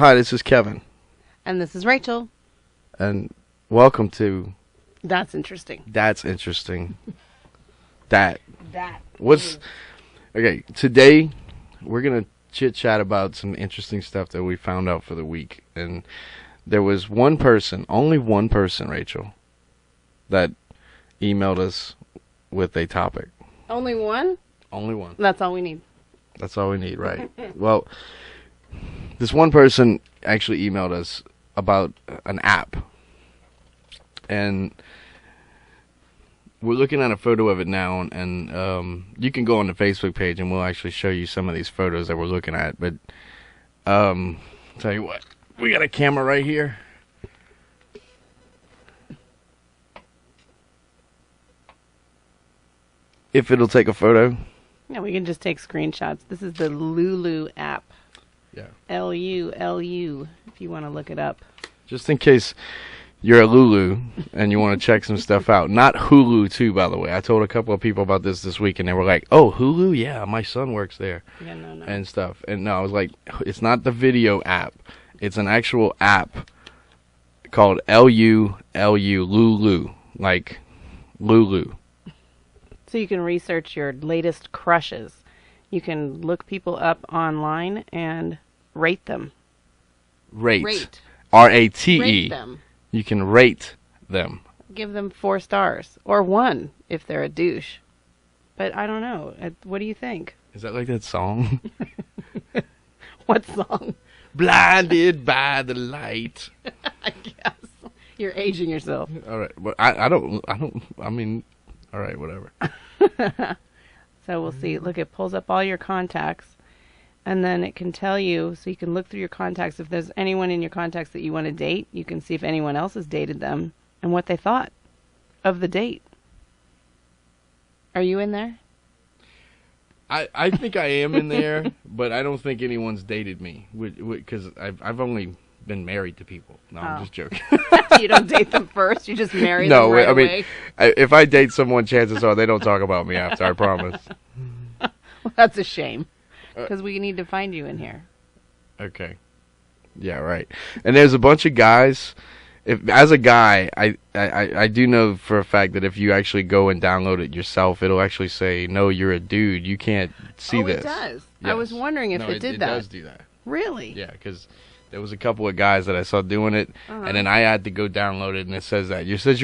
Hi, this is Kevin. And this is Rachel. And welcome to... That's interesting. That's interesting. That. What's... Okay, today we're going to chit-chat about some interesting stuff that we found out for the week. And there was one person, only one person, Rachel, that emailed us with a topic. Only one? Only one. That's all we need. That's all we need, right? Well, this one person actually emailed us about an app. And we're looking at a photo of it now, and you can go on the Facebook page and we'll actually show you some of these photos that we're looking at. But tell you what, we got a camera right here. If it'll take a photo. Yeah, we can just take screenshots. This is the Lulu App. Yeah. Lulu, if you want to look it up. Just in case you're a Lulu and you want to check some stuff out. Not Hulu, too, by the way. I told a couple of people about this week, and they were like, oh, Hulu? Yeah, my son works there. Yeah, no. And stuff. And no, I was like, it's not the video app. It's an actual app called Lulu, like Lulu. So you can research your latest crushes. You can look people up online and rate them. Rate. R-A-T-E. Rate them. You can rate them. Give them 4 stars. Or 1 if they're a douche. But I don't know. What do you think? Is that like that song? What song? Blinded by the light. I guess. You're aging yourself. All right. But I mean, all right, whatever. So we'll see. Look, it pulls up all your contacts, and then it can tell you, so you can look through your contacts. If there's anyone in your contacts that you want to date, you can see if anyone else has dated them and what they thought of the date. Are you in there? I think I am in there, but I don't think anyone's dated me because I've only been married to people. No, I'm just joking. You don't date them first? You just marry them right away? If I date someone, chances are they don't talk about me after, I promise. Well, that's a shame, because we need to find you in here. Okay. Yeah, right. And there's a bunch of guys. As a guy, I do know for a fact that if you actually go and download it yourself, it'll actually say, no, you're a dude. You can't see this. It does? Yes. I was wondering if it did that. It does do that. Really? Yeah, because there was a couple of guys that I saw doing it, and then I had to go download it, and it says that. It says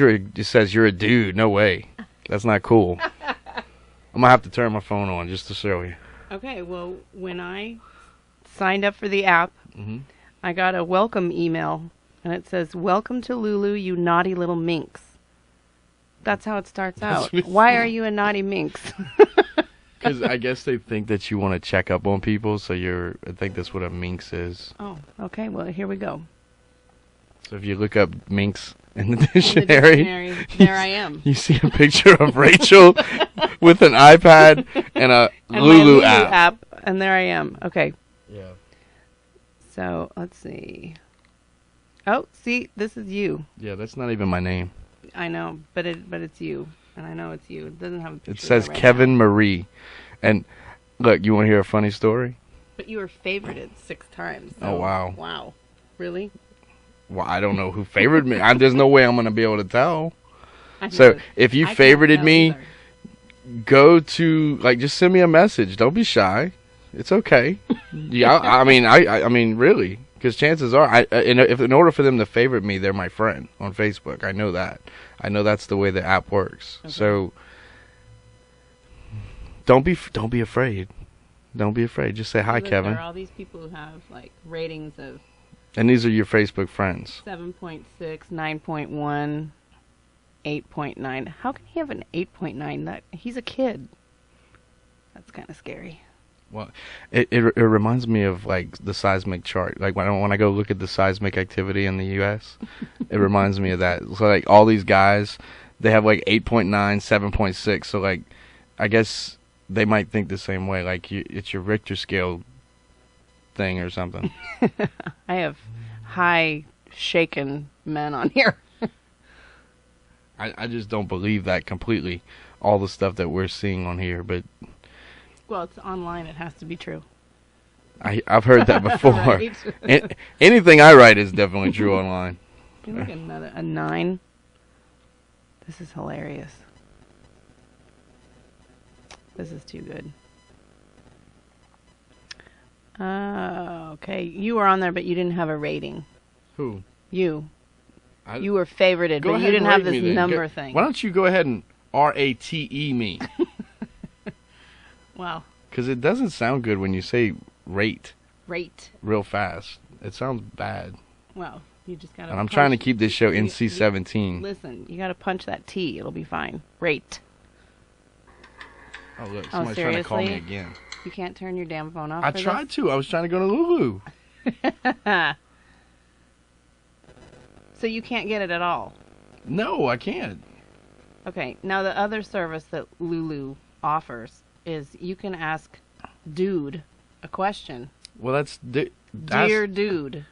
you're a dude. No way. That's not cool. I'm going to have to turn my phone on just to show you. Okay, well, when I signed up for the app, I got a welcome email, and it says, welcome to Lulu, you naughty little minx. That's how it starts out. Why are you a naughty minx? Because I guess they think that you want to check up on people, so I think that's what a minx is. Oh, okay. Well, here we go. So if you look up minx in the dictionary, there I am. You see a picture of Rachel with an iPad and a Lulu app. And there I am. Okay. Yeah. So let's see. Oh, see, this is you. Yeah, that's not even my name. I know, but it's you. And I know it's you. It doesn't have a picture. It says right Kevin now. Marie. And look, you want to hear a funny story? But you were favorited 6 times. So, oh, wow. Wow. Really? Well, I don't know who favored me. There's no way I'm going to be able to tell. So if you favorited me, go to, just send me a message. Don't be shy. It's okay. Yeah, I mean, really. Because chances are, in order for them to favorite me, they're my friend on Facebook. I know that. I know that's the way the app works. Okay. So don't be afraid. Don't be afraid. Just say hi, Kevin. There are all these people who have ratings of. And these are your Facebook friends. 7.6, 9.1, 8.9. How can he have an 8.9? He's a kid. That's kind of scary. Well, it reminds me of the seismic chart. When I go look at the seismic activity in the U.S., it reminds me of that. So all these guys, they have 8.9, 7.6. So I guess they might think the same way. It's your Richter scale thing or something. I have high shaken men on here. I just don't believe that completely. All the stuff that we're seeing on here, but. Well, it's online. It has to be true. I've heard that before. Right. Anything I write is definitely true online. Can we look at a 9? This is hilarious. This is too good. Okay. You were on there, but you didn't have a rating. Who? You. You were favorited, but you didn't have this number thing. Why don't you go ahead and RATE me? Wow. Because it doesn't sound good when you say rate. Rate. Real fast. It sounds bad. Well, you just got to. And I'm trying to keep this show NC-17. Listen, you got to punch that T. It'll be fine. Rate. Oh, look. Somebody's trying to call me again. You can't turn your damn phone off. I tried to. I was trying to go to Lulu. So you can't get it at all? No, I can't. Okay. Now, the other service that Lulu offers is you can ask Dude a question. Well, that's Dear Dude.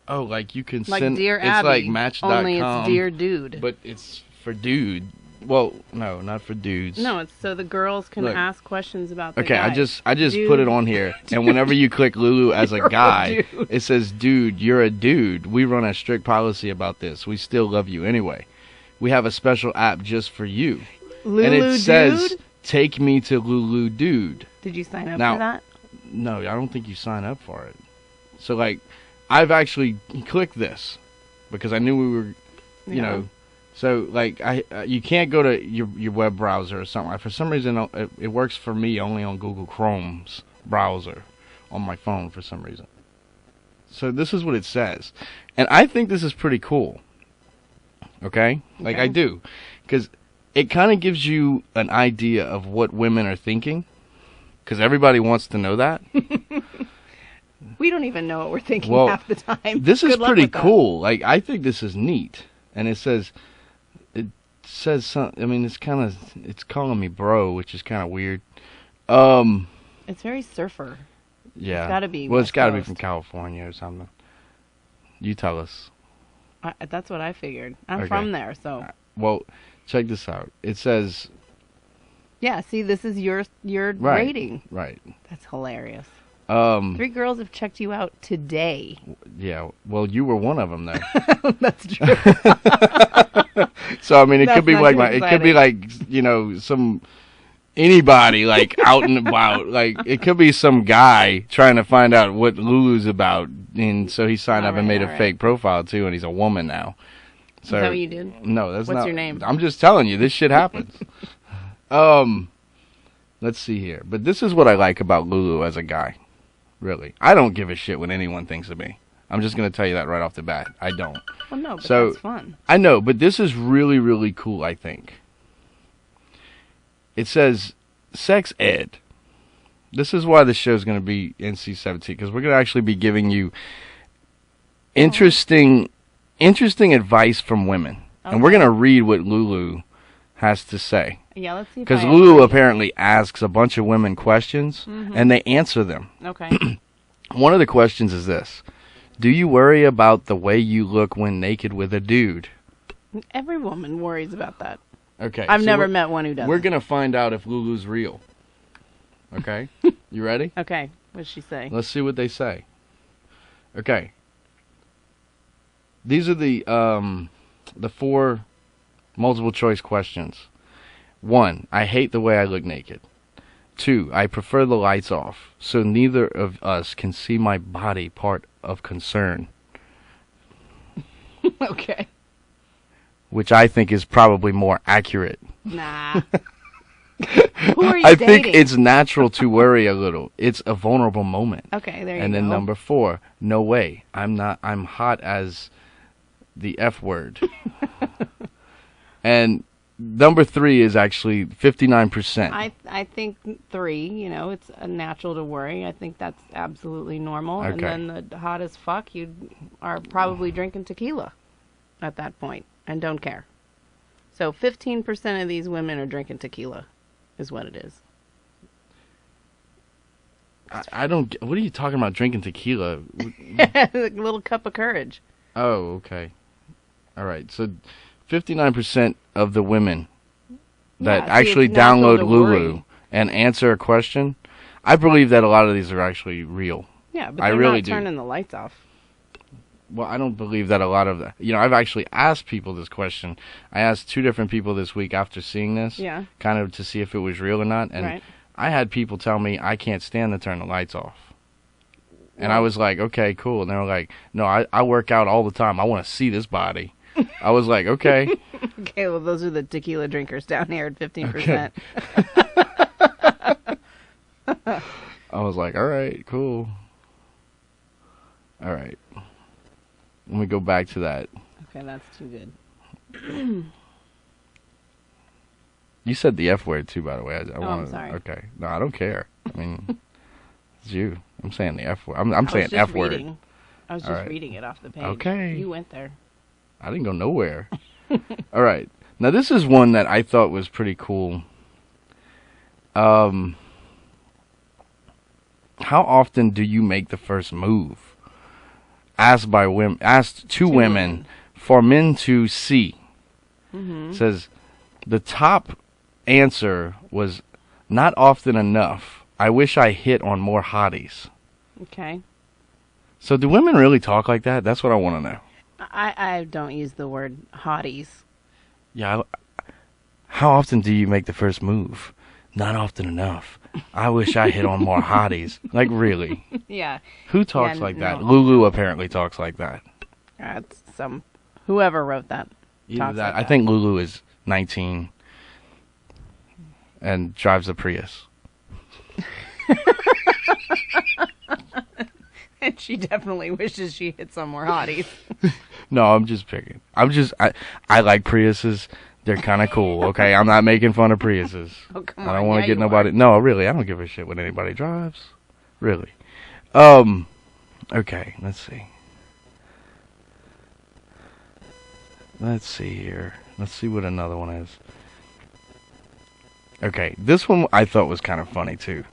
Oh, like you can like send. Dear It's Abby, like Match.com. only it's Dear Dude. But it's for dude. Well, no, not for dudes. No, it's so the girls can ask questions about the Okay, guy. I just put it on here, and whenever you click Lulu as a guy, it says, "Dude, you're a dude. We run a strict policy about this. We still love you anyway. We have a special app just for you." Lulu and it Dude? says, "Take me to Lulu Dude." Did you sign up for that? No, I don't think you sign up for it. So, like, I've actually clicked this because I knew we were, you know. So, like, you can't go to your web browser or something. For some reason, it works for me only on Google Chrome's browser on my phone for some reason. So this is what it says. And I think this is pretty cool. Okay? Like, I do. Because it kind of gives you an idea of what women are thinking. Because everybody wants to know that. We don't even know what we're thinking half the time. This is pretty cool. Like, I think this is neat. And it says something. I mean, it's calling me bro, which is kind of weird. It's very surfer. Yeah. It's got to be. Well, it's got to be from California or something. You tell us. That's what I figured. I'm from there, so. Well, check this out. It says. Yeah. See, this is your rating. Right. That's hilarious. 3 girls have checked you out today. Yeah. Well, you were one of them, though. That's true. So I mean, it could be like it could be like anybody like out and about. Like it could be some guy trying to find out what Lulu's about, and so he signed up and made a fake profile too, and he's a woman now. So, is that what you did? No, that's not. What's your name? I'm just telling you, this shit happens. Let's see here. But this is what I like about Lulu as a guy. Really, I don't give a shit what anyone thinks of me. I'm just going to tell you that right off the bat. I don't. Well, no, but that's fun. I know, but this is really, really cool, I think. It says sex ed. This is why the show's going to be NC-17, because we're going to actually be giving you interesting advice from women. Okay. And we're going to read what Lulu has to say. Yeah, let's see. Because Lulu apparently asks a bunch of women questions, and they answer them. Okay. One of the questions is this. Do you worry about the way you look when naked with a dude? Every woman worries about that. Okay. I've never met one who doesn't. We're going to find out if Lulu's real. Okay? You ready? Okay. What does she say? Let's see what they say. Okay. These are the 4 multiple choice questions. 1, I hate the way I look naked. 2, I prefer the lights off, so neither of us can see my body part of concern. Okay. Which I think is probably more accurate. Nah. Who are you I dating? think it's natural to worry a little. It's a vulnerable moment. Okay, there you go. And then number 4, no way. I'm hot as the F word. And number 3 is actually 59%. I think 3, it's natural to worry. I think that's absolutely normal. Okay. And then the hot as fuck, you are probably drinking tequila at that point and don't care. So 15% of these women are drinking tequila is what it is. I don't. What are you talking about? Drinking tequila? A little cup of courage. Oh, okay. All right. So 59% of the women that actually download Lulu and answer a question, I believe that a lot of these are actually real. Yeah, but I they're really not turning the lights off. Well, I don't believe that a lot of I've actually asked people this question. I asked 2 different people this week after seeing this, kind of to see if it was real or not, and I had people tell me I can't stand to turn the lights off. And I was like, okay, cool. And they were like, no, I work out all the time. I want to see this body. I was like, okay. Okay, well, those are the tequila drinkers down here at 15%. Okay. I was like, all right, cool. All right. Let me go back to that. Okay, that's too good. You said the F word, too, by the way. I'm sorry. Okay. No, I don't care. I mean, it's you. I'm saying the F word. I'm saying F word. I was just reading it off the page. Okay. You went there. I didn't go nowhere. All right. Now, this is one that I thought was pretty cool. How often do you make the first move? Asked to women for men to see. Says the top answer was not often enough. I wish I hit on more hotties. Okay. So do women really talk like that? That's what I want to know. I don't use the word hotties. Yeah. How often do you make the first move? Not often enough. I wish I hit on more hotties. Like, really? Yeah. Who talks like that? Lulu apparently talks like that. That's whoever wrote that. Either that. I think Lulu is 19 and drives a Prius. And she definitely wishes she hit some more hotties. No, I'm just picking. I like Priuses. They're kind of cool, okay? I'm not making fun of Priuses. Oh, come on. I don't want to get nobody... No, really, I don't give a shit what anybody drives. Really. Okay, let's see. Let's see here. Let's see what another one is. Okay, this one I thought was kind of funny, too.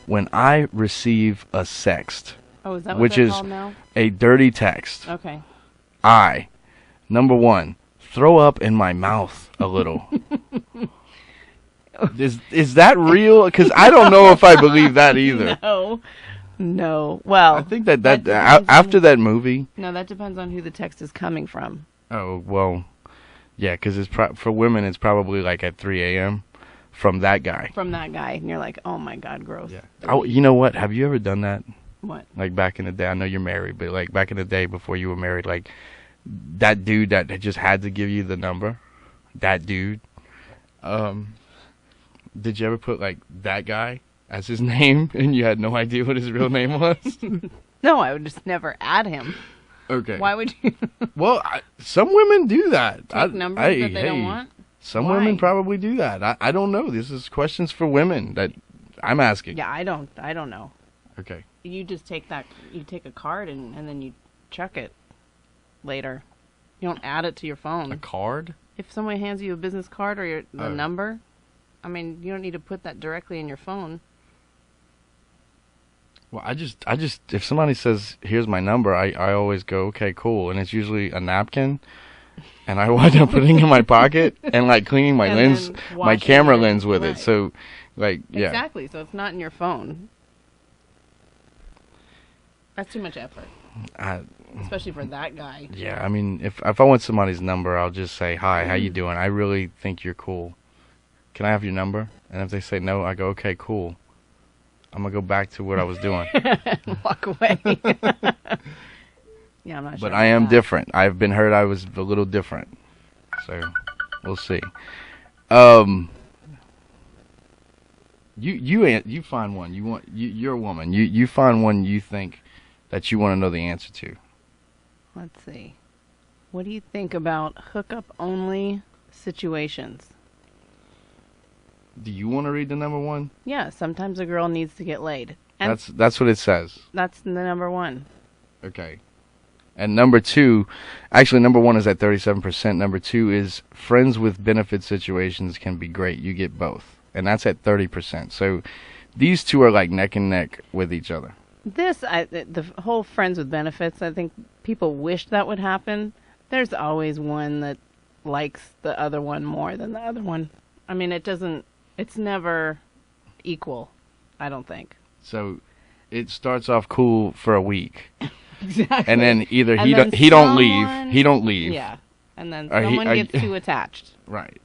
When I receive a sext... Oh, is that what which they're is called now? A dirty text. Okay. Number 1, throw up in my mouth a little. Is that real? Because I don't know if I believe that either. No. Well, I think that after that movie. No, that depends on who the text is coming from. Oh well, yeah, because it's for women. It's probably like at 3 a.m. from that guy. From that guy, and you're like, oh my god, gross. Yeah. Oh, you know what? Have you ever done that? What? Like back in the day, I know you're married, but like back in the day before you were married, like that dude that just had to give you the number, that dude. Did you ever put like that guy as his name and you had no idea what his real name was? No, I would just never add him. Okay. Why would you? Well, some women do that. Take numbers that they don't want? Some women probably do that. I don't know. This is questions for women that I'm asking. Yeah, I don't know. Okay. You just take a card and then you check it later. You don't add it to your phone. A card? If someone hands you a business card or the number, I mean, you don't need to put that directly in your phone. Well, I just, if somebody says, here's my number, I always go, okay, cool. And it's usually a napkin. And I wind up putting it in my pocket and like cleaning my lens, my camera lens with it. So, like, yeah. Exactly. So it's not in your phone. That's too much effort. Especially for that guy. Yeah, I mean, if I want somebody's number, I'll just say, hi, how you doing? I really think you're cool. Can I have your number? And if they say no, I go, okay, cool. I'm going to go back to what I was doing. Walk away. Yeah, I'm not sure. But I am different. I've been heard I was a little different. So, we'll see. You find one. You're a woman. You find one you think that you want to know the answer to. Let's see. What do you think about hookup only situations? Do you want to read the number 1? Yeah, sometimes a girl needs to get laid. And that's what it says. That's the number 1. Okay. And number 2, actually number 1 is at 37%. Number 2 is friends with benefit situations can be great. You get both. And that's at 30%. So these two are like neck and neck with each other. The whole friends with benefits, I think people wish that would happen. There's always one that likes the other one more than the other one. I mean, it's never equal, I don't think. So it starts off cool for a week. Exactly. And then either And he then don't leave. He don't leave. Yeah. And then Or someone gets too attached. Right.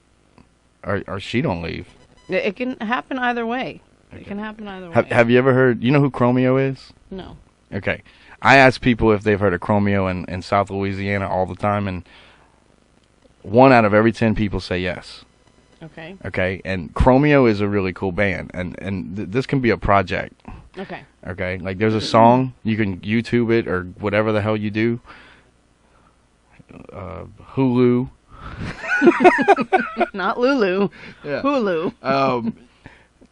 Or she don't leave. It can happen either way. Okay. It can happen either way. Have you ever heard? You know who Chromeo is? No. Okay. I ask people if they've heard of Chromeo in South Louisiana all the time, and 1 out of every 10 people say yes. Okay. Okay. And Chromeo is a really cool band, and this can be a project. Okay. Okay. Like there's a song, you can YouTube it or whatever the hell you do. Hulu. Not Lulu. Yeah. Hulu.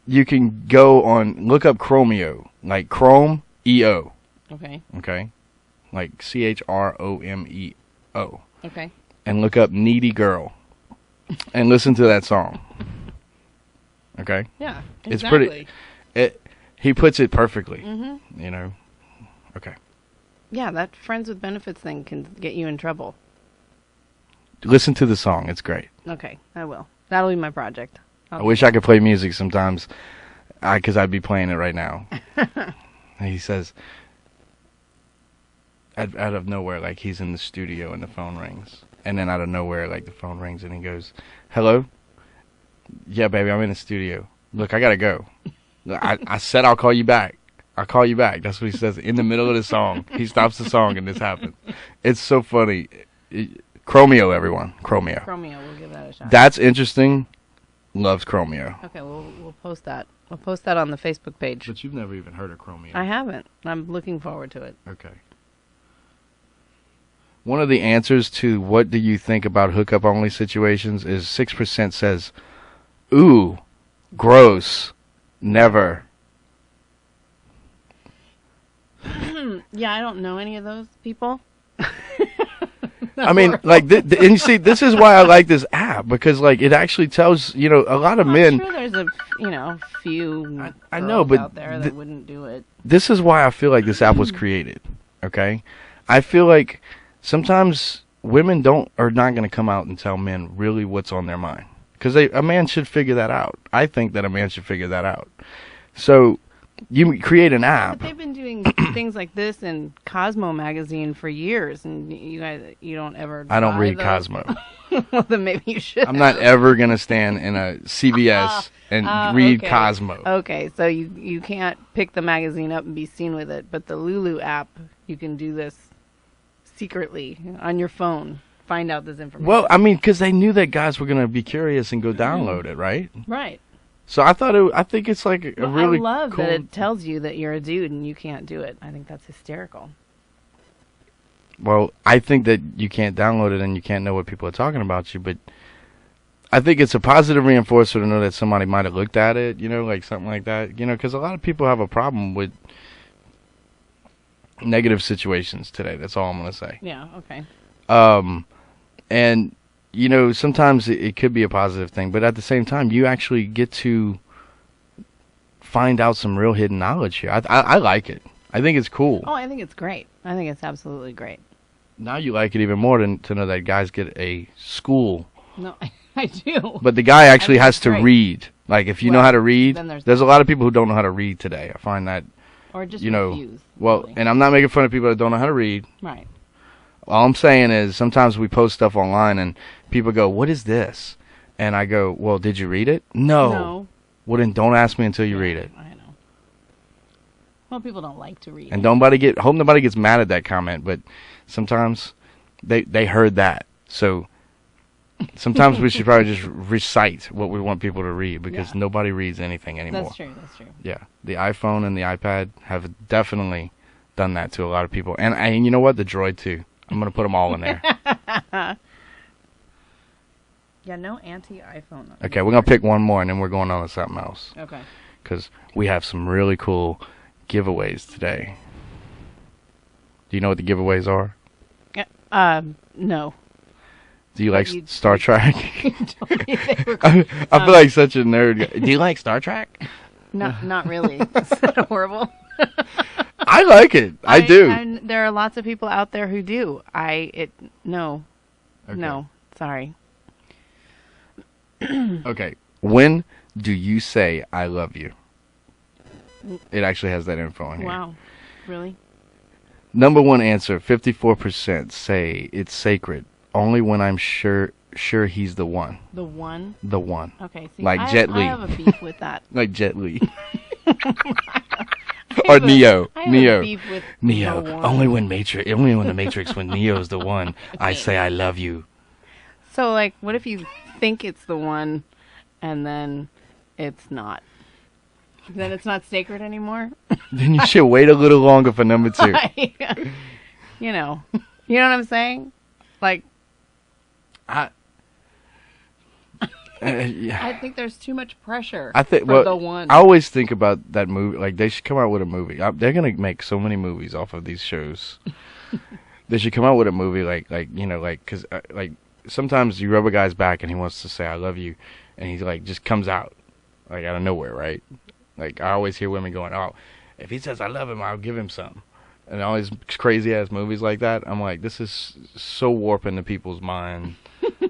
You can look up Chromeo, like Chrome EO. Okay. Okay. Like CHROMEO. Okay. And look up Needy Girl. And listen to that song. Okay? Yeah. Exactly. It's pretty. He puts it perfectly. Mm-hmm. You know? Okay. Yeah, that friends with benefits thing can get you in trouble. Listen to the song. It's great. Okay, I will. That'll be my project. I wish I could play music sometimes, because I'd be playing it right now. And he says, out of nowhere, like he's in the studio and the phone rings. And then out of nowhere, like the phone rings and he goes, hello? Yeah, baby, I'm in the studio. Look, I got to go. I said I'll call you back. I'll call you back. That's what he says in the middle of the song. He stops the song and this happens. It's so funny. Chromeo, everyone. Chromeo. Chromeo, we'll give that a shot. That's interesting. Loves Chromeo. Okay, we'll post that. We'll post that on the Facebook page. But you've never even heard of Chromeo. I haven't. I'm looking forward to it. Okay. One of the answers to what do you think about hookup only situations is 6% says, ooh, gross, never. Yeah, I don't know any of those people. I mean, like, and you see, this is why I like this app, because, like, it actually tells, a lot of men. I'm sure there's a, few I know, but out there that wouldn't do it. This is why I feel like this app was created, okay? I feel like sometimes women are not going to come out and tell men really what's on their mind, because a man should figure that out. I think that a man should figure that out. So you create an app. But they've been doing things like this in Cosmo magazine for years, and you don't ever. I don't read those. Cosmo. Well, then maybe you should. I'm not ever gonna stand in a CVS and read okay. Cosmo. Okay, so you can't pick the magazine up and be seen with it, but the Lulu app, you can do this secretly on your phone. Find out this information. Well, I mean, because they knew that guys were gonna be curious and go download it, right? Right. So I think it's like a really I love cool. that it tells you that you're a dude and you can't do it. I think that's hysterical. Well, I think that you can't download it and you can't know what people are talking about you, but I think it's a positive reinforcer to know that somebody might have looked at it, like something like that, because a lot of people have a problem with negative situations today. That's all I'm going to say. Yeah, okay. And, sometimes it could be a positive thing, but at the same time, you actually get to find out some real hidden knowledge here. I like it. I think it's cool. Oh, I think it's great. I think it's absolutely great. Now you like it even more to know that guys get a school. No, I do. But the guy actually has to great. read. Like, if you know how to read, then there's a lot of people who don't know how to read today. I find that, or just confused. Well, really. And I'm not making fun of people that don't know how to read. Right. All I'm saying is sometimes we post stuff online and people go, what is this? And I go, well, did you read it? No. Well, then don't ask me until you read it. I know. Well, people don't like to read. And hope nobody gets mad at that comment, but sometimes they heard that. So sometimes we should probably just recite what we want people to read, because nobody reads anything anymore. That's true. Yeah. The iPhone and the iPad have definitely done that to a lot of people. And you know what? The Droid, too. I'm going to put them all in there. Yeah, no anti-iPhone. Okay, we're going to pick one more, and then we're going on to something else. Okay. Because we have some really cool giveaways today. Do you know what the giveaways are? No. Do you like Star Trek? I feel like such a nerd. Do you like Star Trek? Not really. Is that horrible? I like it. I do. There are lots of people out there who do. No. Okay. No. Sorry. Okay. When do you say I love you? It actually has that info in here. Wow. Really? Number one answer, 54% say it's sacred. Only when I'm sure he's the one. The one? The one. Okay. See, Like Jet Li. I have a beef with that. Like Jet Li. Or Neo. I have Neo. a beef with Neo. the one. Only when the Matrix, when Neo's the one, I say I love you. So, like, what if you think it's the one and then it's not? Then it's not sacred anymore? Then you should wait a little longer for number 2. You know what I'm saying? Like, Yeah. I think there's too much pressure I think for the one. I always think about that movie. Like, they should come out with a movie. They're gonna make so many movies off of these shows. They should come out with a movie because like sometimes you rub a guy's back and he wants to say I love you, and he's like just comes out like out of nowhere, right? Like, I always hear women going, "Oh, if he says I love him, I'll give him some." And all these crazy ass movies like that. I'm like, this is so warping to people's mind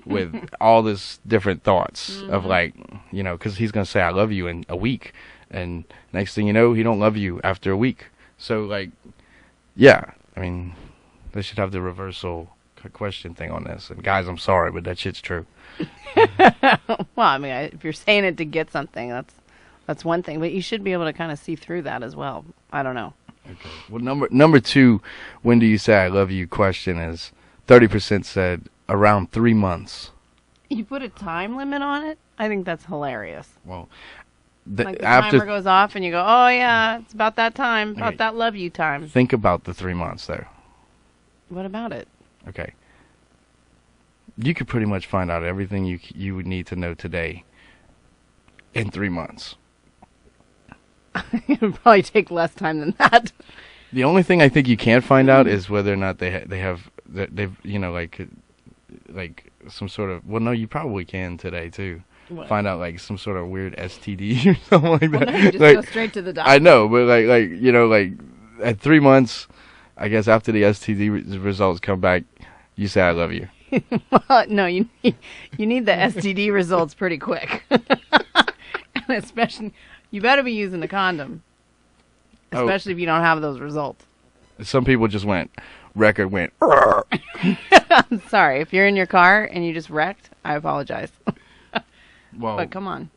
with all this different thoughts of like, because he's gonna say I love you in a week, and next thing you know, he don't love you after a week. So like, yeah, I mean, they should have the reversal question thing on this. And guys, I'm sorry, but that shit's true. Well, I mean, if you're saying it to get something, that's one thing, but you should be able to kind of see through that as well. I don't know. Okay. Well, number 2, when do you say I love you? Question is 30% said around 3 months. You put a time limit on it? I think that's hilarious. Well, Like the after timer goes off and you go, oh yeah, it's about that time, about Okay. that love you time. think about the 3 months there. What about it? Okay. You could pretty much find out everything you would need to know today in 3 months. It would probably take less time than that. The only thing I think you can't find out is whether or not they've like some sort of. Well, no, you probably can today too. What? Find out like some sort of weird STD or something like that. Well, no, you just Like, go straight to the doctor. I know, but like at 3 months, I guess after the STD results come back, you say I love you. Well, no, you need the STD results pretty quick. And especially, you better be using a condom. Especially if you don't have those results. Some people just record went. I'm sorry. If you're in your car and you just wrecked, I apologize. Well, But come on.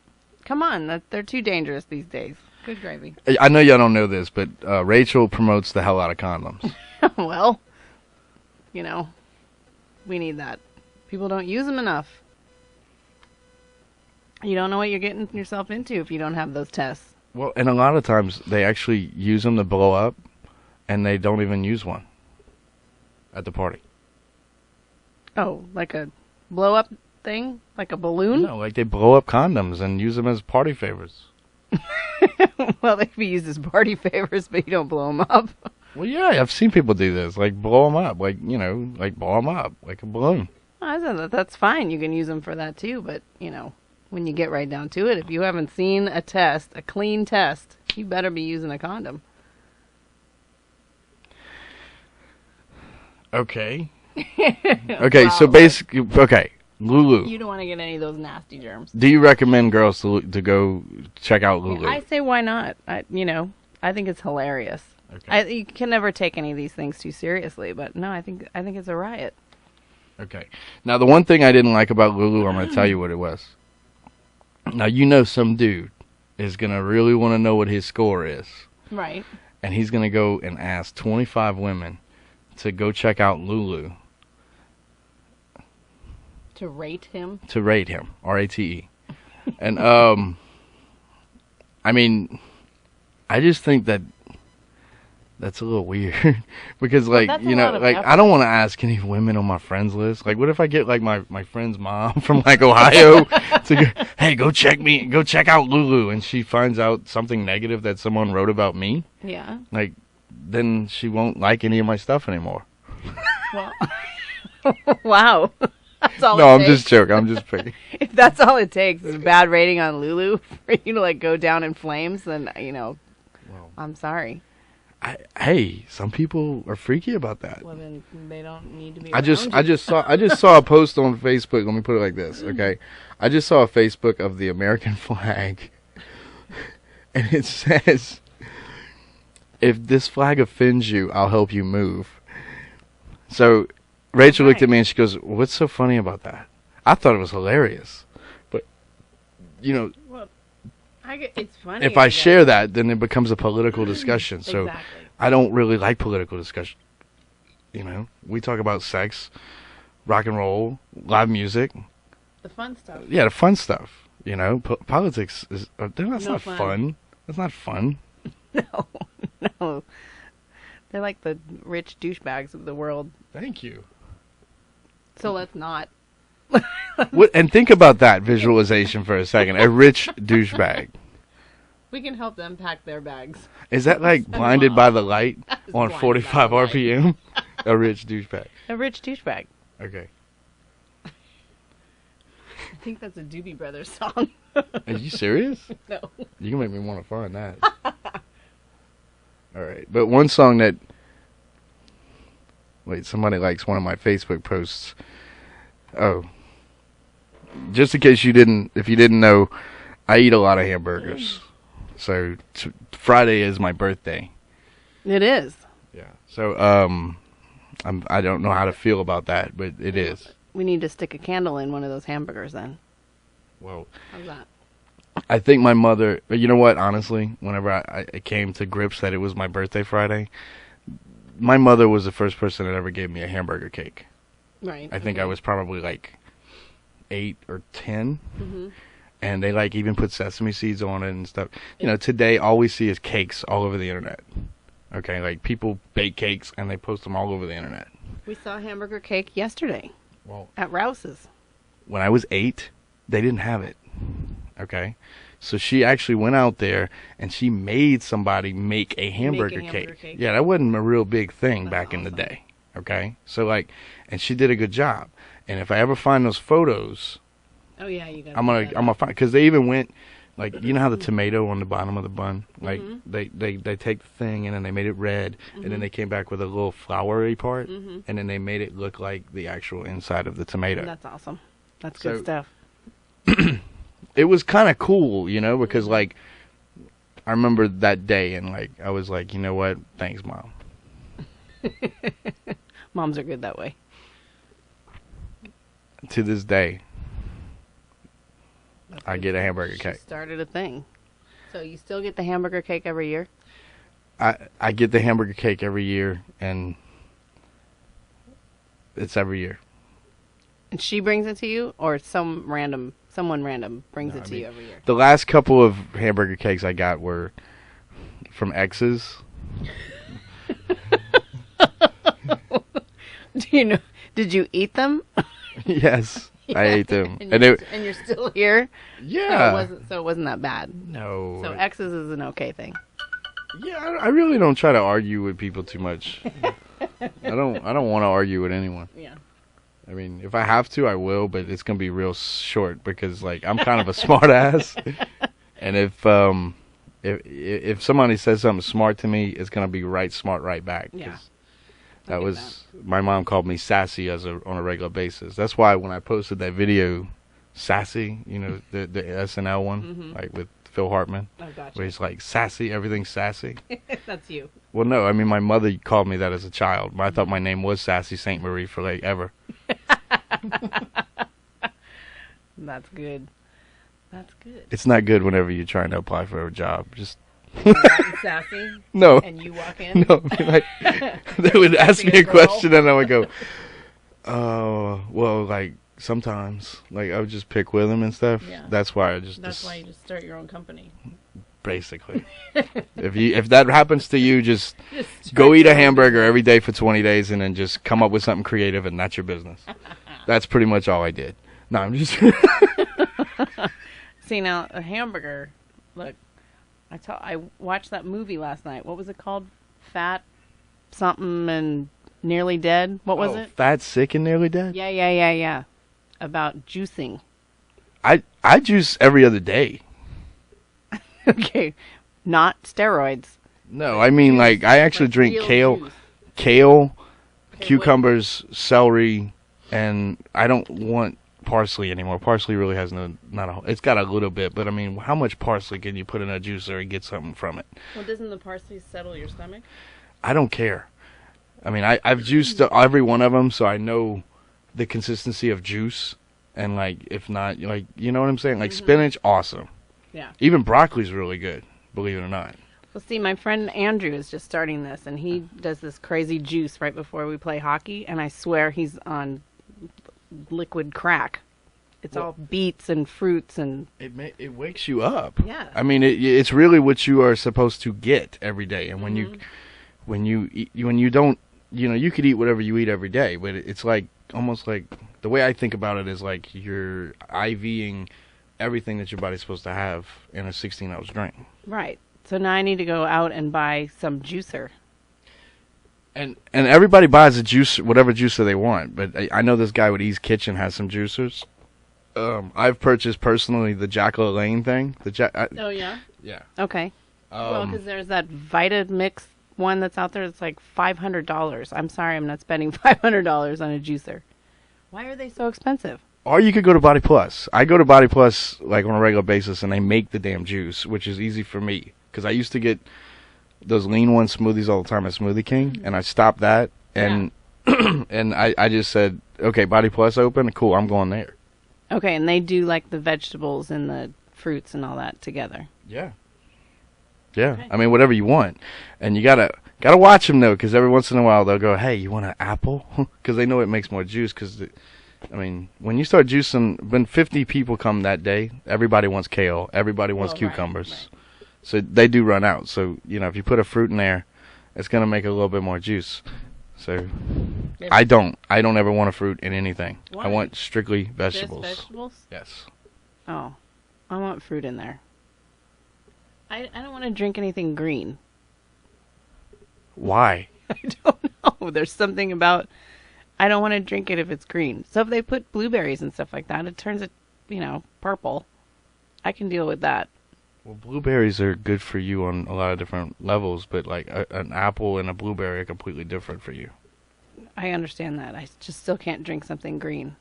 They're too dangerous these days. Good gravy. I know y'all don't know this, but Rachel promotes the hell out of condoms. Well, we need that. People don't use them enough. You don't know what you're getting yourself into if you don't have those tests. Well, and a lot of times they actually use them to blow up, and they don't even use one at the party. Oh, like a blow-up thing? Like a balloon? No, like they blow up condoms and use them as party favors. Well, they can be used as party favors, but you don't blow them up. Well, yeah, I've seen people do this, like blow them up, like blow them up like a balloon. I said that's fine. You can use them for that too, but when you get right down to it, if you haven't seen a clean test, you better be using a condom. Okay. Okay, so basically, Lulu. You don't want to get any of those nasty germs. Do you recommend girls to go check out Lulu? I say why not? I think it's hilarious. Okay. You can never take any of these things too seriously, but no, I think it's a riot. Okay. Now, the one thing I didn't like about Lulu, I'm going to tell you what it was. Now, some dude is going to really want to know what his score is. Right. And he's going to go and ask 25 women to go check out Lulu. To rate him? To rate him. R-A-T-E. And, I mean, I just think that's a little weird. Because, like, that's a lot of effort. I don't want to ask any women on my friends list. Like, what if I get, like, my friend's mom from, like, Ohio to go, hey, go check out Lulu, and she finds out something negative that someone wrote about me? Yeah. Like, then she won't like any of my stuff anymore. Well, wow. That's all No, it I'm takes. just joking. I'm just picking. If that's all it takes is a bad rating on Lulu for you to, like, go down in flames, then, Well, I'm sorry. hey, some people are freaky about that. Well, then they don't need to be I just around you. saw a post on Facebook. Let me put it like this, okay? I just saw a Facebook of the American flag, and it says if this flag offends you, I'll help you move. So Rachel looked at me and she goes, what's so funny about that? I thought it was hilarious. But, you know, well, it's funny. If I share that, then it becomes a political discussion. So exactly. I don't really like political discussion. You know, we talk about sex, rock and roll, live music. The fun stuff. Yeah, the fun stuff. You know, politics is that's not fun. That's not fun. No. They're like the rich douchebags of the world. Thank you. So let's not. And think about that visualization for a second. A rich douchebag. We can help them pack their bags. Is that like blinded by the light on 45 RPM? A rich douchebag. A rich douchebag. Okay. I think that's a Doobie Brothers song. Are you serious? No. You can make me want to find that. All right. But one song that... Wait, somebody likes one of my Facebook posts. Oh. Just in case you didn't... If you didn't know, I eat a lot of hamburgers. So Friday is my birthday. It is. Yeah. So I don't know how to feel about that, but it is. We need to stick a candle in one of those hamburgers then. Well, how's that? I think my mother, you know what, honestly, whenever I came to grips that it was my birthday Friday, my mother was the first person that ever gave me a hamburger cake. Right. I think I was probably like 8 or 10. Mm-hmm. And they like even put sesame seeds on it and stuff. You know, today all we see is cakes all over the internet. Okay, like people bake cakes and they post them all over the internet. We saw hamburger cake yesterday. Well, at Rouse's. When I was 8, they didn't have it. Okay, so she actually went out there and she made somebody make a hamburger cake. Yeah, that wasn't a real big thing back in the day. Okay, so like, and she did a good job. And if I ever find those photos, oh yeah, you got. I'm gonna find, because they even went, like, you know how the tomato on the bottom of the bun, like they take the thing and then they made it red, and then they came back with a little floury part, and then they made it look like the actual inside of the tomato. That's awesome. That's good stuff. It was kind of cool, you know, because like I remember that day and like I was like, you know what? Thanks, Mom. Moms are good that way. To this day, I get a hamburger cake. Started a thing. So you still get the hamburger cake every year? I get the hamburger cake every year, and it's every year. And she brings it to you, or someone random brings it to you every year? The last couple of hamburger cakes I got were from exes. Do you know? Did you eat them? Yes, yeah. I ate them, and you're still here. Yeah. So it wasn't that bad. No. So exes is an okay thing. Yeah, I really don't try to argue with people too much. I don't want to argue with anyone. Yeah. I mean, if I have to, I will, but it's gonna be real short because like I'm kind of a smart ass, and if somebody says something smart to me, it's gonna be smart right back. Yeah. That was my mom called me Sassy on a regular basis. That's why when I posted that video, Sassy, you know, the SNL one, like with Phil Hartman, where he's like sassy, everything's sassy. That's you. Well, no, I mean my mother called me that as a child. I thought my name was Sassy St Marie for like ever. That's good. That's good. It's not good whenever you're trying to apply for a job. Just sassy. No. And you walk in. No. Like, they would ask me a question and I would go, "Oh, well, like sometimes, like I would just pick with them and stuff." Yeah. That's why That's why you just start your own company. Basically, if that happens to you, just go eat a hamburger every day for 20 days and then just come up with something creative, and that's your business. That's pretty much all I did. No, I'm just. See, now a hamburger. Look, I watched that movie last night. What was it called? Fat something and Nearly Dead. What was it? Fat, Sick, and Nearly Dead? Yeah. About juicing. I juice every other day. Okay, not steroids. No, I mean like I actually drink kale, cucumbers, celery, and I don't want parsley anymore. Parsley really has it's got a little bit, but I mean, how much parsley can you put in a juicer and get something from it? Well, doesn't the parsley settle your stomach? I don't care. I mean, I've juiced every one of them, so I know the consistency of juice. And, like, if not, like, you know what I'm saying? Like, spinach, awesome. Yeah. Even broccoli's really good, believe it or not. Well, see, my friend Andrew is just starting this, and he does this crazy juice right before we play hockey, and I swear he's on liquid crack. It's all beets and fruits and... It wakes you up. Yeah. I mean, it's really what you are supposed to get every day. And when you don't, you know, you could eat whatever you eat every day, but it's like, almost like, the way I think about it is like you're IVing everything that your body's supposed to have in a 16-ounce drink. Right. So now I need to go out and buy some juicer. And everybody buys a juice, whatever juicer they want. But I know this guy with Ease Kitchen has some juicers. I've purchased personally the Jackal Lane thing. Oh yeah. Yeah. Okay. Well, because there's that Vitamix one that's out there that's like $500. I'm sorry, I'm not spending $500 on a juicer. Why are they so expensive? Or you could go to Body Plus. I go to Body Plus like on a regular basis, and they make the damn juice, which is easy for me. Because I used to get those lean one smoothies all the time at Smoothie King, and I stopped that, and and I just said, okay, Body Plus open, cool, I'm going there. Okay, and they do like the vegetables and the fruits and all that together. Yeah. Yeah, okay. I mean, whatever you want. And you gotta watch them, though, because every once in a while they'll go, hey, you want an apple? Because they know it makes more juice. Because, I mean, when you start juicing, when 50 people come that day, everybody wants kale. Everybody wants cucumbers. Right. So they do run out. So, you know, if you put a fruit in there, it's going to make a little bit more juice. So I don't ever want a fruit in anything. Why? I want strictly vegetables. Just vegetables? Yes. Oh, I want fruit in there. I don't want to drink anything green. Why? I don't know. There's something about I don't want to drink it if it's green. So if they put blueberries and stuff like that, it turns it, you know, purple. I can deal with that. Well, blueberries are good for you on a lot of different levels, but like an apple and a blueberry are completely different for you. I understand that. I just still can't drink something green.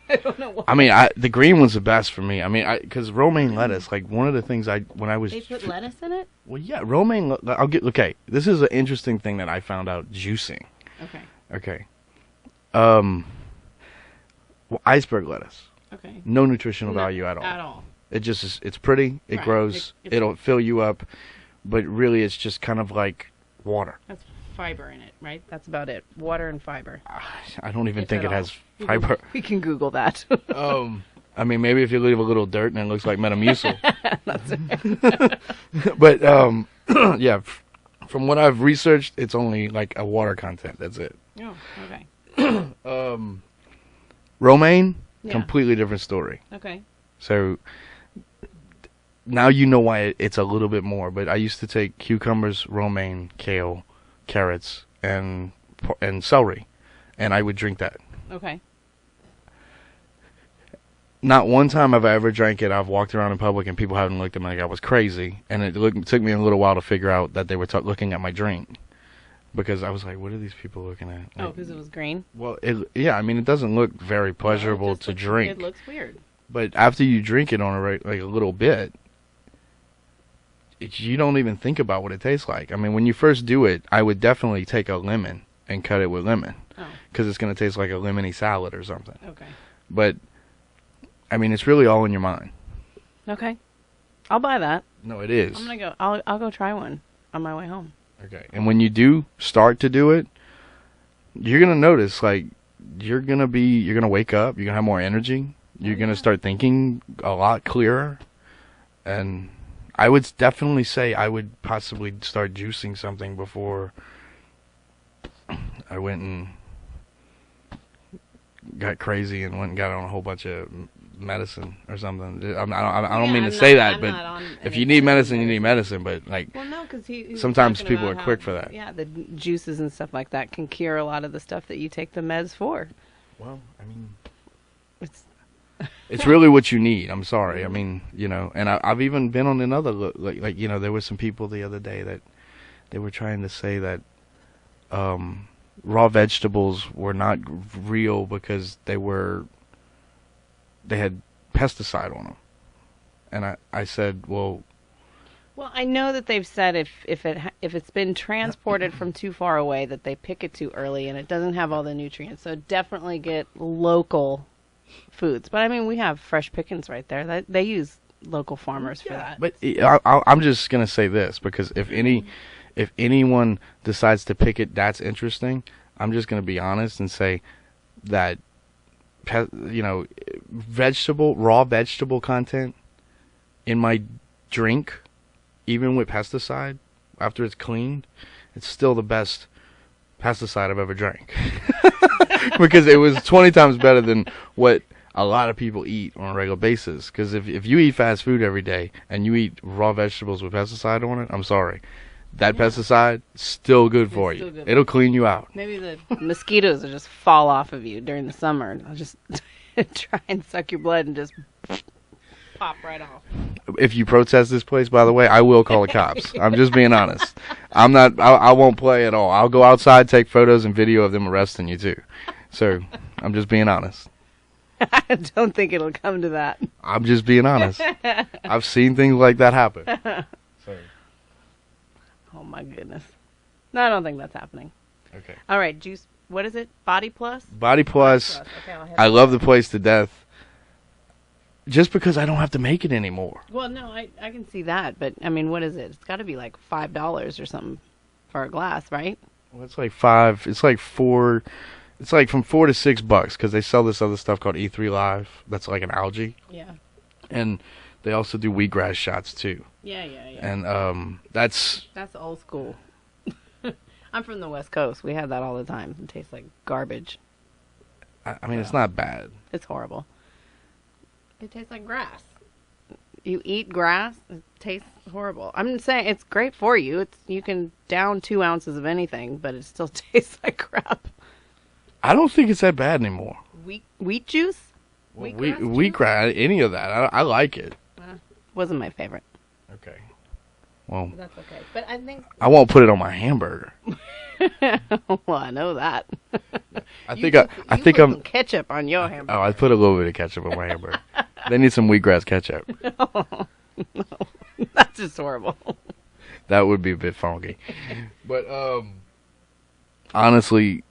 I don't know why. I mean, the green one's the best for me. I mean, because romaine lettuce, like one of the things when I was... They put lettuce in it? Well, yeah, romaine... Okay, this is an interesting thing that I found out juicing. Okay. Well, iceberg lettuce. Okay. No nutritional value at all. At all. It just is, it's pretty, it grows, it'll fill you up, but really it's just kind of like water. That's fiber in it, right? That's about it. Water and fiber. I don't even think it has fiber. We can Google that. I mean, maybe if you leave a little dirt and it looks like Metamucil. That's it. But, yeah, from what I've researched, it's only like a water content. That's it. Oh, okay. Romaine, completely different story. Okay. So now you know why it's a little bit more. But I used to take cucumbers, romaine, kale, carrots, and celery, and I would drink that. Okay. Not one time have I ever drank it. I've walked around in public and people haven't looked at me like I was crazy, and it took me a little while to figure out that they were looking at my drink, because I was like, "What are these people looking at?" Like, because it was green. Well, I mean, it doesn't look very pleasurable to drink. It looks weird. But after you drink it on a little bit, you don't even think about what it tastes like. I mean, when you first do it, I would definitely take a lemon and cut it with lemon, because it's going to taste like a lemony salad or something. Okay. But I mean, it's really all in your mind. Okay, I'll buy that. No, it is. I'm gonna go. I'll go try one on my way home. Okay, and when you do start to do it, you're gonna notice like you're gonna wake up. You're gonna have more energy. You're going to start thinking a lot clearer. And I would definitely say I would possibly start juicing something before I went and got crazy and went and got on a whole bunch of medicine or something. I don't mean to say that, but if you need medicine, you need medicine. But like, well, no, because sometimes people are quick for that. Yeah, the juices and stuff like that can cure a lot of the stuff that you take the meds for. Well, I mean, it's really what you need. I'm sorry. I mean, you know, and I've even been on another like you know, there were some people the other day that they were trying to say that raw vegetables were not real because they had pesticide on them. And I said, well, I know that they've said if it's been transported from too far away, that they pick it too early and it doesn't have all the nutrients. So definitely get local foods. But I mean, we have fresh pickings right there. They use local farmers for that. But I'm just gonna say this, because if anyone decides to pick it, that's interesting. I'm just gonna be honest and say that raw vegetable content in my drink, even with pesticide, after it's cleaned, it's still the best pesticide I've ever drank. Because it was 20 times better than what a lot of people eat on a regular basis. Because if you eat fast food every day and you eat raw vegetables with pesticide on it, I'm sorry, that pesticide still good for you. Good. It'll clean you out. Maybe the mosquitoes will just fall off of you during the summer, and I'll just try and suck your blood and just pop right off. If you protest this place, by the way, I will call the cops. I'm just being honest. I won't play at all. I'll go outside, take photos and video of them arresting you too. So I'm just being honest. I don't think it'll come to that. I'm just being honest. I've seen things like that happen. So. Oh my goodness. No, I don't think that's happening. Okay. All right, Juice. What is it? Body Plus? Body Plus. Okay, I love the place to death. Just because I don't have to make it anymore. Well, no, I can see that. But, I mean, what is it? It's got to be like $5 or something for a glass, right? Well, it's like $5. It's like $4. It's like from $4 to $6 because they sell this other stuff called E3 Live. That's like an algae. Yeah. And they also do wheatgrass shots too. Yeah. And that's old school. I'm from the West Coast. We have that all the time. It tastes like garbage. I mean, it's not bad. It's horrible. It tastes like grass. You eat grass, it tastes horrible. I'm saying it's great for you. You can down 2 ounces of anything, but it still tastes like crap. I don't think it's that bad anymore. Wheat juice? Wheatgrass, any of that. I like it. Wasn't my favorite. Okay. Well, that's okay. But I think I won't put it on my hamburger. Well, I know that. I think I'm some ketchup on your hamburger. Oh, I put a little bit of ketchup on my hamburger. They need some wheatgrass ketchup. Oh, no. That's just horrible. That would be a bit funky. But honestly,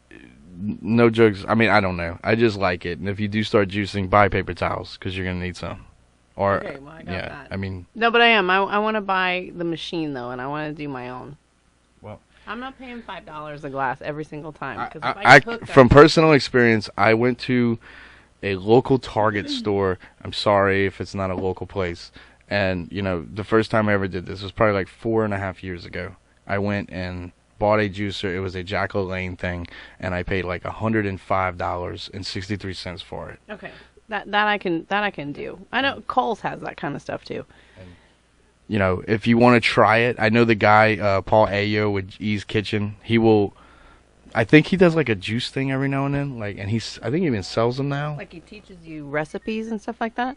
no jokes. I mean, I don't know. I just like it. And if you do start juicing, buy paper towels because you're gonna need some. Or okay, well, I got that. I mean, no, but I am. I want to buy the machine though, and I want to do my own. Well, I'm not paying $5 a glass every single time. From personal experience, I went to a local Target store. I'm sorry if it's not a local place. And the first time I ever did this was probably like 4.5 years ago. I went and bought a juicer. It was a Jack LaLanne thing, and I paid like $105.63 for it. Okay. That I can do. I know Kohl's has that kind of stuff too. And, if you want to try it, I know the guy Paul Ayo with E's Kitchen. He will. I think he does like a juice thing every now and then. I think he even sells them now. Like he teaches you recipes and stuff like that.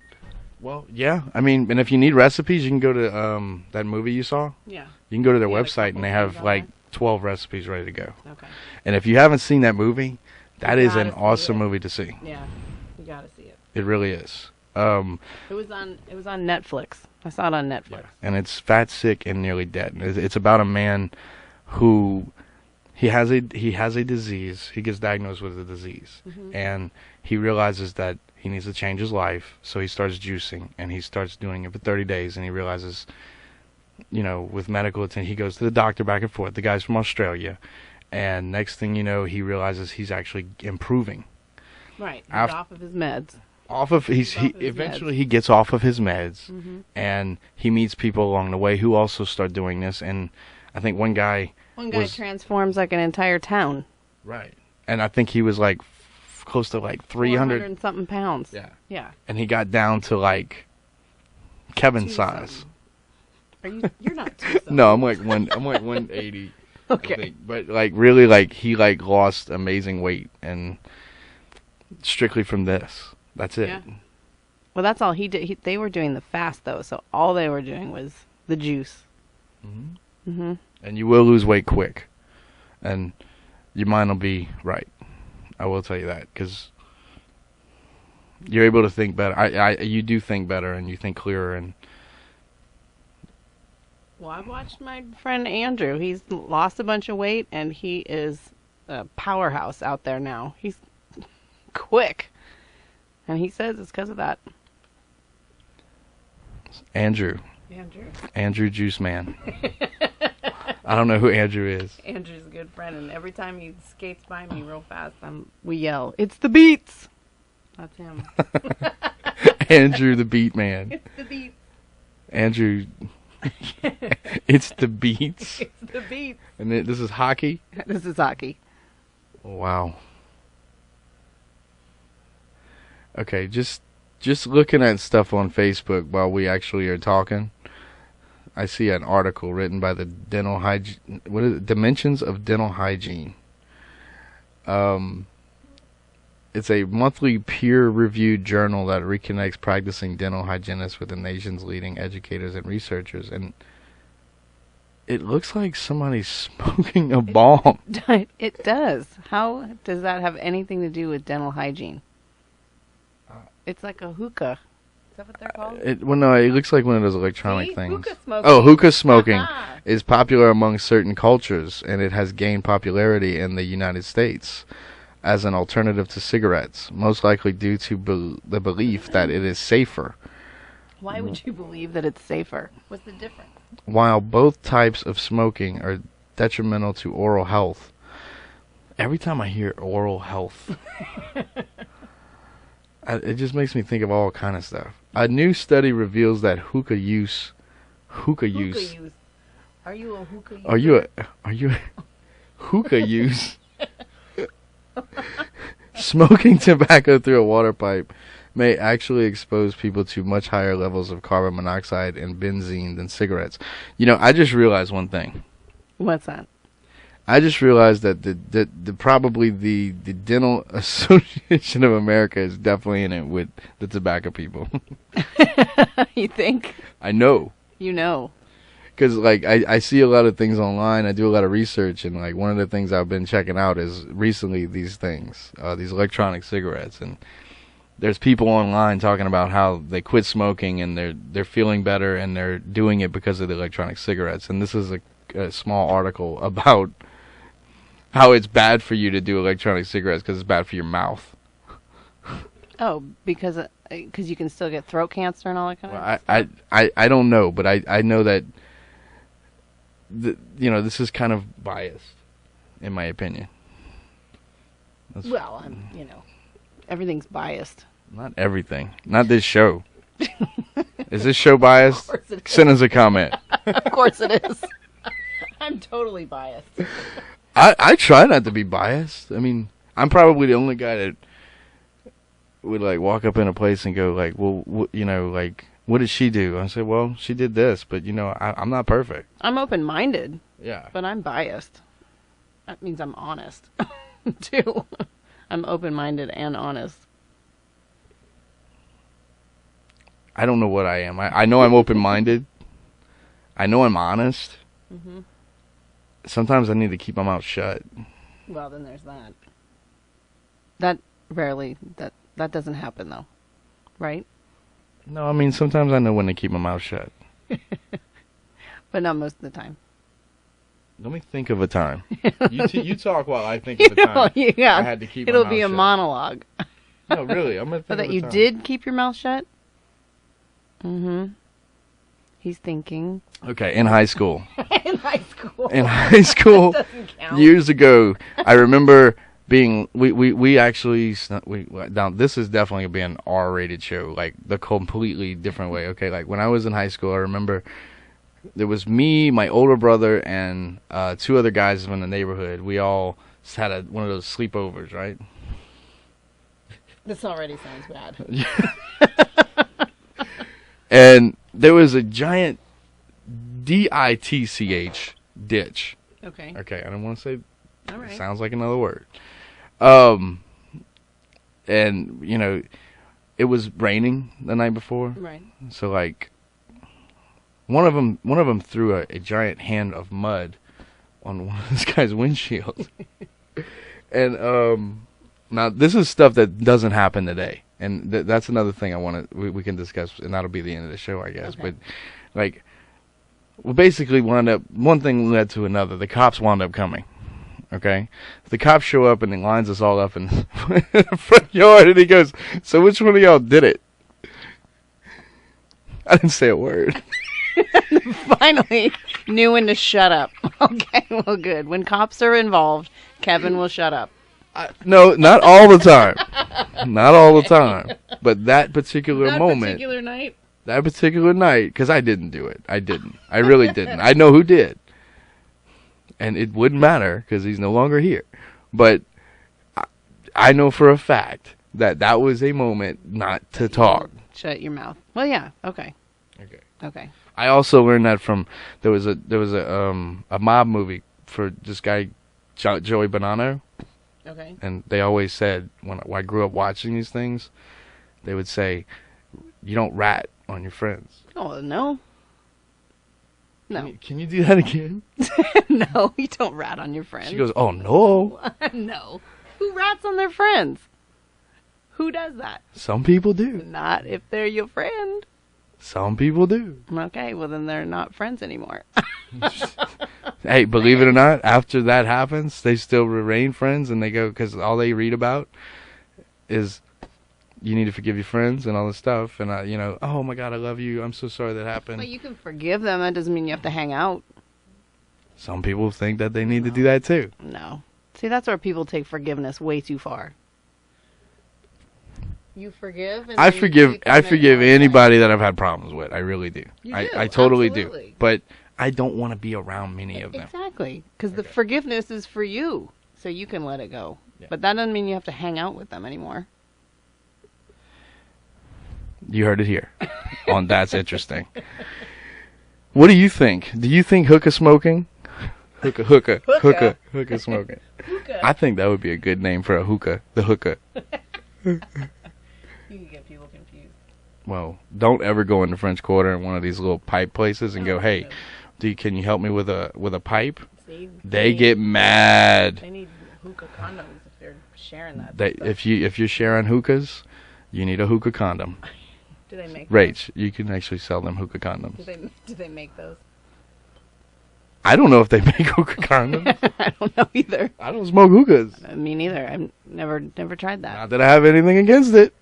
Well, yeah. I mean, and if you need recipes, you can go to that movie you saw. Yeah. You can go to their website and they have like 12 recipes ready to go. Okay. And if you haven't seen that movie, that is an awesome movie to see. Yeah, you gotta see it. It really is. It was on Netflix. I saw it on Netflix. Yeah. And it's Fat, Sick, and Nearly Dead. It's about a man who he has a disease. He gets diagnosed with a disease, and he realizes that he needs to change his life. So he starts juicing, and he starts doing it for 30 days. And he realizes, with medical attention, he goes to the doctor back and forth. The guy's from Australia, and next thing you know, he realizes he's actually improving. Right. He's off of his meds. He gets off of his meds, and he meets people along the way who also start doing this. And I think one guy transforms like an entire town. Right. And I think he was like close to like 300 and something pounds. Yeah. Yeah. And he got down to like Kevin's size. You're not too No, I'm like 180. Okay. I think. But like really like he like lost amazing weight, and strictly from this. That's it. Yeah. Well, that's all he did. They were doing the fast though, so all they were doing was the juice. And you will lose weight quick. And your mind will be right. I will tell you that, because you're able to think better. You do think better, and you think clearer. And well, I've watched my friend Andrew. He's lost a bunch of weight, and he is a powerhouse out there now. He's quick, and he says it's because of that. Andrew Juiceman. I don't know who Andrew is. Andrew's a good friend, and every time he skates by me real fast, we yell, "It's the Beats!" That's him. Andrew the Beat Man. It's the Beats. Andrew. It's the Beats. It's the Beats. And this is hockey? This is hockey. Wow. Okay, just looking at stuff on Facebook while we actually are talking, I see an article written by the Dental Hygiene. What is it? Dimensions of Dental Hygiene. It's a monthly peer-reviewed journal that reconnects practicing dental hygienists with the nation's leading educators and researchers, and it looks like somebody's smoking a bomb. It does. How does that have anything to do with dental hygiene? It's like a hookah. Is that what they're called? Well, no, it looks like one of those electronic things. Hookah smoking. Oh, hookah smoking is popular among certain cultures, and it has gained popularity in the United States as an alternative to cigarettes, most likely due to the belief that it is safer. Why would you believe that it's safer? What's the difference? While both types of smoking are detrimental to oral health. Every time I hear oral health, it just makes me think of all kind of stuff. A new study reveals that hookah use. Are you a hookah user? Are you a hookah use? Smoking tobacco through a water pipe may actually expose people to much higher levels of carbon monoxide and benzene than cigarettes. You know, I just realized one thing. What's that? I just realized that probably the Dental Association of America is definitely in it with the tobacco people. You think? I know. You know. Because, like, I see a lot of things online. I do a lot of research, and, like, one of the things I've been checking out is recently these things, these electronic cigarettes. And there's people online talking about how they quit smoking and they're feeling better and they're doing it because of the electronic cigarettes. And this is a small article about how it's bad for you to do electronic cigarettes because it's bad for your mouth. Oh, because you can still get throat cancer and all that kind of stuff? I don't know, but I know that this is kind of biased, in my opinion. Well, everything's biased. Not everything. Not this show. Is this show biased? Send us a comment. Of course it is. I'm totally biased. I try not to be biased. I mean, I'm probably the only guy that would, like, walk up in a place and go, like, well, like, what did she do? I say, well, she did this, but, I'm not perfect. I'm open-minded. Yeah. But I'm biased. That means I'm honest, too. I'm open-minded and honest. I don't know what I am. I know I'm open-minded. I know I'm honest. Mm-hmm. Sometimes I need to keep my mouth shut. Well, then there's that. That doesn't happen, though. Right? No, I mean, sometimes I know when to keep my mouth shut. But not most of the time. Let me think of a time. You talk while I think of a time. Yeah. I had to keep my mouth shut. It'll be a monologue. No, really. I'm going to think of a time. So that you did keep your mouth shut? Mm-hmm. He's thinking. Okay, in high school. In high school. That doesn't count. Years ago, I remember being, we actually, now this is definitely going to be an R-rated show, like the completely different way. Okay, like when I was in high school, I remember there was me, my older brother, and two other guys from the neighborhood. We all had one of those sleepovers, right? This already sounds bad. And there was a giant DITCH ditch. Okay. Okay, I don't want to say. All right. It sounds like another word. And it was raining the night before. Right. So like, one of them threw a giant hand of mud on one of this guy's windshield. And now this is stuff that doesn't happen today, and that's another thing I want to we can discuss, and that'll be the end of the show, I guess. Okay. But like, we basically wound up, one thing led to another. The cops wound up coming. Okay, the cops show up and he lines us all up in the front yard, and he goes, "So which one of y'all did it?" I didn't say a word. Finally knew when to shut up. Okay, well, good. When cops are involved, Kevin will shut up. No, not all the time. Not all the time. But that particular moment. That particular night, because I didn't do it. I didn't. I really didn't. I know who did. And it wouldn't matter because he's no longer here. But I know for a fact that that was a moment not to talk. Shut your mouth. Well, yeah. Okay. Okay. I also learned that from there was a mob movie for this guy Joey Bonanno. Okay. And they always said when I grew up watching these things, they would say, "You don't rat on your friends." Oh no. No. Can you do that again? No, you don't rat on your friends. She goes, "Oh no." No. Who rats on their friends? Who does that? Some people do. Not if they're your friend. Some people do. Okay, well then they're not friends anymore. Hey, believe it or not, after that happens, they still remain friends, and they go, because all they read about is you need to forgive your friends and all this stuff, and oh my God, I love you, I'm so sorry that happened. But you can forgive them. That doesn't mean you have to hang out. Some people think that they need to do that too. No. See, that's where people take forgiveness way too far. You forgive? And I forgive anybody that I've had problems with. I really do. I totally absolutely. do. But I don't want to be around many of them. Exactly. Because the forgiveness is for you, so you can let it go. Yeah. But that doesn't mean you have to hang out with them anymore. You heard it here on That's Interesting. What do you think? Do you think hookah smoking? Hookah smoking. Hookah. I think that would be a good name for a hookah. The hookah. You can get people confused. Well, don't ever go into French Quarter in one of these little pipe places and go, "Hey, can you help me with a pipe?" See, they get mad. They need hookah condoms if they're sharing that. If you're sharing hookahs, you need a hookah condom. Do they make Rach, you can actually sell them hookah condoms. Do they make those? I don't know if they make hookah condoms. I don't know either. I don't smoke hookahs. Me neither. I've never tried that. Not that I have anything against it.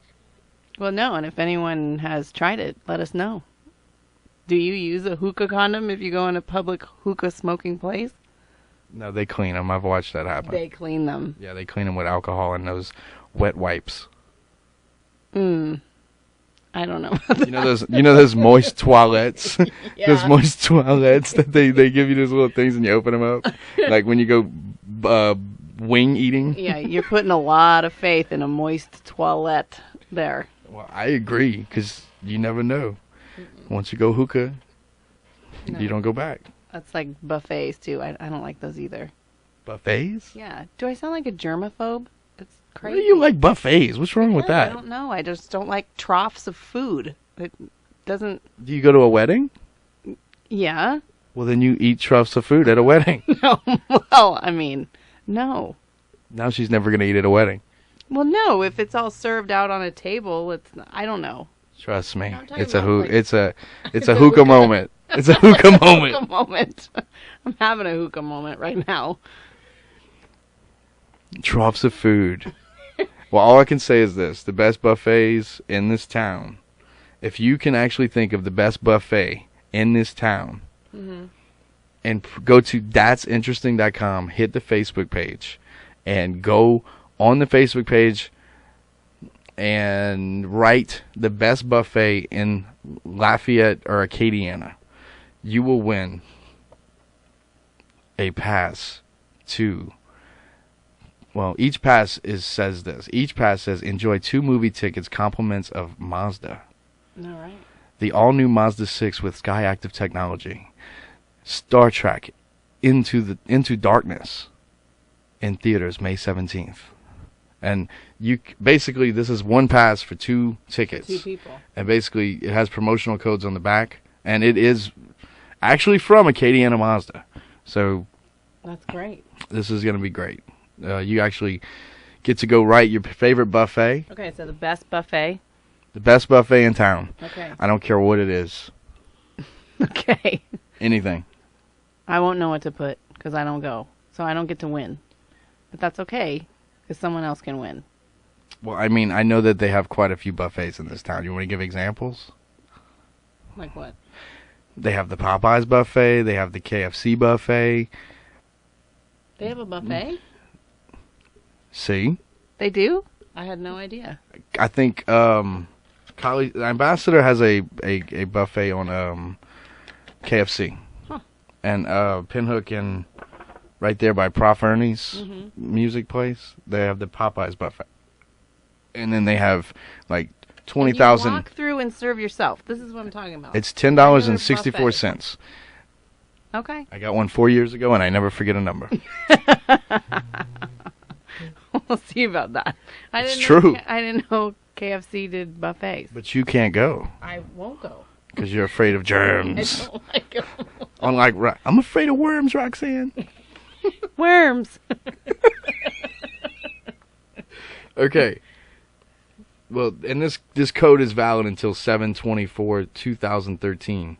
Well, no, and if anyone has tried it, let us know. Do you use a hookah condom if you go in a public hookah smoking place? No, they clean them. I've watched that happen. They clean them. Yeah, they clean them with alcohol and those wet wipes. I don't know. You know those moist toilettes? Yeah. Those moist toilettes that they give you those little things and you open them up? Like when you go wing eating? Yeah, you're putting a lot of faith in a moist toilette there. Well, I agree, because you never know. Once you go hookah, you don't go back. That's like buffets, too. I don't like those either. Buffets? Yeah. Do I sound like a germaphobe? It's Why crazy. do you like buffets? What's wrong with that? I don't know. I just don't like troughs of food. It doesn't... Do you go to a wedding? Yeah. Well, then you eat troughs of food at a wedding. No. Well, I mean, no. Now she's never going to eat at a wedding. Well, no. If it's all served out on a table, I don't know. Trust me. I'm talking It's a about, it's a hookah moment. It's a hookah moment. Hookah moment. I'm having a hookah moment right now. Troughs of food. Well, all I can say is this. The best buffets in this town, if you can actually think of the best buffet in this town, and go to that'sinteresting.com, hit the Facebook page, and go on the Facebook page and write the best buffet in Lafayette or Acadiana, you will win a pass to... Well, each pass says this. Each pass says, enjoy 2 movie tickets, compliments of Mazda. All right. The all-new Mazda 6 with Skyactiv technology. Star Trek, Into Darkness, in theaters May 17th. And basically, this is one pass for 2 tickets. 2 people. And basically, it has promotional codes on the back. And it is actually from Acadiana Mazda. So that's great. This is going to be great. You actually get to go write your favorite buffet. Okay, so the best buffet. The best buffet in town. Okay. I don't care what it is. Okay. Anything. I won't know what to put because I don't go. So I don't get to win. But that's okay because someone else can win. Well, I mean, I know that they have quite a few buffets in this town. You want to give examples? Like what? They have the Popeyes buffet. They have the KFC buffet. They have a buffet? See? They do? I had no idea. I think College Ambassador has a buffet on KFC. Huh. And Pinhook and right there by Prof. Ernie's music place, they have the Popeyes buffet. And then they have like 20,000. Walk through and serve yourself. This is what I'm talking about. It's $10.64. Okay. I got one 4 years ago, and I never forget a number. We'll see about that. It's true. I didn't know KFC did buffets. But you can't go. I won't go. Because you're afraid of germs. I don't like them. Unlike, I'm afraid of worms, Roxanne. Worms. Okay. Well, and this code is valid until 7/24/2013.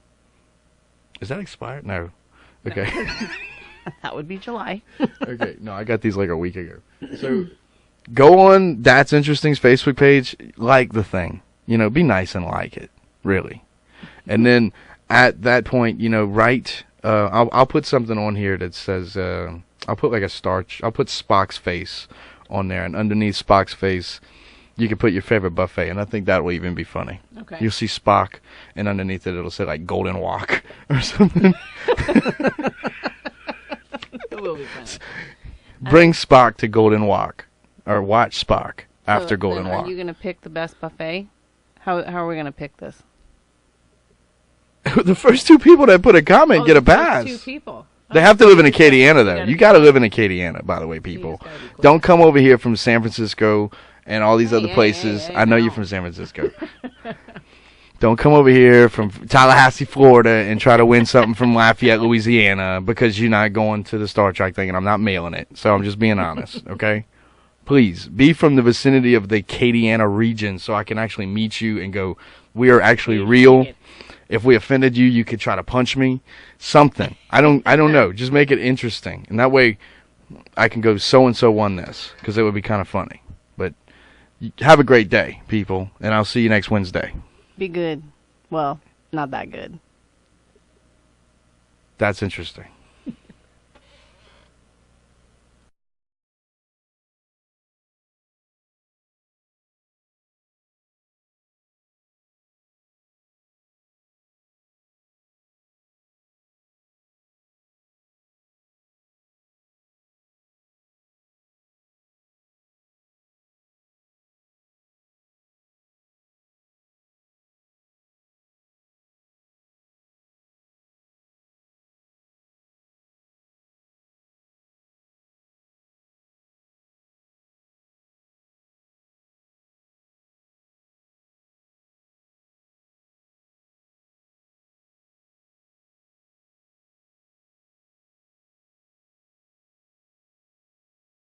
Is that expired? No. Okay. That would be July. Okay. No, I got these like a week ago. So go on That's Interesting's Facebook page, like the thing. You know, be nice and like it, really. And then at that point, you know, write. I'll put something on here that says. I'll put like a star. I'll put Spock's face on there, and underneath Spock's face, you can put your favorite buffet, and I think that will even be funny. Okay. You'll see Spock, and underneath it, it'll say like Golden Walk or something. It will be funny. Bring Spock to Golden Walk, or watch Spock after Golden Walk. Are you going to pick the best buffet? How are we going to pick this? The first two people that put a comment get a pass. Two people. They have to live in Acadiana, though. You got to live in Acadiana, by the way, people. Don't come over here from San Francisco and all these other places. I know you're from San Francisco. Don't come over here from Tallahassee, Florida, and try to win something from Lafayette, Louisiana, because you're not going to the Star Trek thing, and I'm not mailing it. So I'm just being honest, okay? Please, be from the vicinity of the Acadiana region so I can actually meet you and go, we are actually real. If we offended you, you could try to punch me. Something. I don't know. Just make it interesting. And that way I can go so-and-so won this, because it would be kind of funny. But have a great day, people, and I'll see you next Wednesday. Be good. Well, not that good. That's interesting.